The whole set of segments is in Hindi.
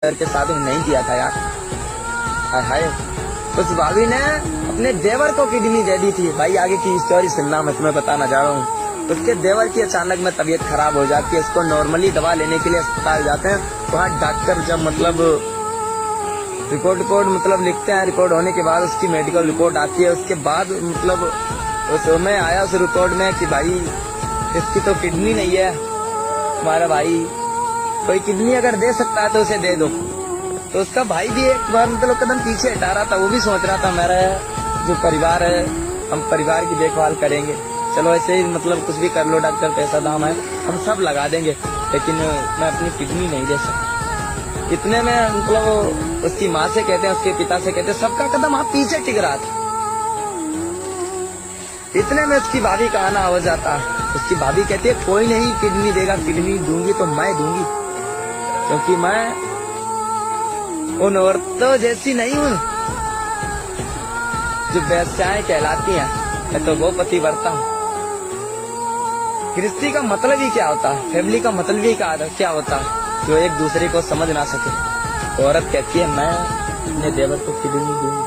डॉक्टर के साथ में नहीं किया था यार। हाय, उस भाभी ने अपने देवर को किडनी दे दी थी। भाई आगे की स्टोरी सुनना, मैं तुम्हें बताना जा रहा हूँ। उसके देवर की अचानक में तबीयत खराब हो जाती है, उसको नॉर्मली दवा लेने के लिए अस्पताल जाते हैं। वहाँ डॉक्टर जब मतलब रिपोर्ट मतलब लिखते हैं, रिपोर्ट होने के बाद उसकी मेडिकल रिपोर्ट आती है। उसके बाद मतलब उसमें आया उस रिपोर्ट में कि भाई इसकी तो किडनी नहीं है, तुम्हारा भाई कोई किडनी अगर दे सकता है तो उसे दे दो। तो उसका भाई भी एक बार मतलब कदम पीछे हटा रहा था, वो भी सोच रहा था मेरा जो परिवार है, हम परिवार की देखभाल करेंगे, चलो ऐसे ही मतलब कुछ भी कर लो डॉक्टर, पैसा दाम है हम सब लगा देंगे, लेकिन मैं अपनी किडनी नहीं दे सकता। इतने में मतलब उसकी माँ से कहते हैं, उसके पिता से कहते हैं, सबका कदम आप पीछे टिक रहा था। इतने में उसकी भाभी का आना हो जाता है। उसकी भाभी कहती है कोई नहीं किडनी देगा, किडनी दूंगी तो मैं दूंगी, क्योंकि मैं उन औरतों जैसी नहीं हूँ जो वेश्याएं कहलाती हैं, मैं तो वो पतिव्रता हूँ। गृहस्थी का मतलब ही क्या होता है, फैमिली का मतलब ही क्या होता है, जो एक दूसरे को समझ ना सके। तो औरत कहती है मैं अपने देवर को किडनी दूंगी,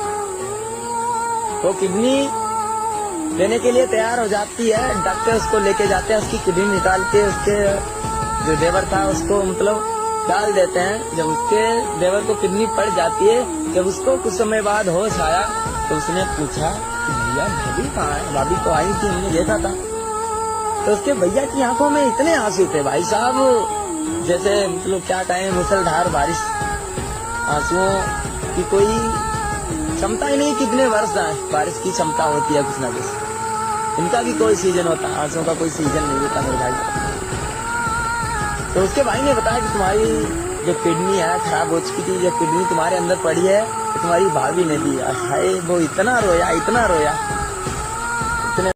वो किडनी देने के लिए तैयार हो जाती है। डॉक्टर उसको लेके जाते हैं, उसकी किडनी निकाल के उसके जो देवर था उसको मतलब डाल देते हैं। जब उसके देवर को किडनी पड़ जाती है, जब उसको कुछ समय बाद होश आया तो उसने पूछा कि भैया भाभी कहाँ है, भाभी तो आई थी, हमने देखा था। तो उसके भैया की आंखों में इतने आंसू थे भाई साहब, जैसे मतलब क्या कहें, मुसलधार बारिश। आंसुओं की कोई क्षमता ही नहीं, कितने वर्ष आए बारिश की क्षमता होती है कुछ ना कुछ, इनका भी कोई सीजन होता है, आंसुओं का कोई सीजन नहीं होता मेरे भाई। तो उसके भाई ने बताया कि तुम्हारी जो किडनी है खराब हो चुकी थी, जो किडनी तुम्हारे अंदर पड़ी है तो तुम्हारी भाभी ने दी। हाय, वो इतना रोया, इतना रोया।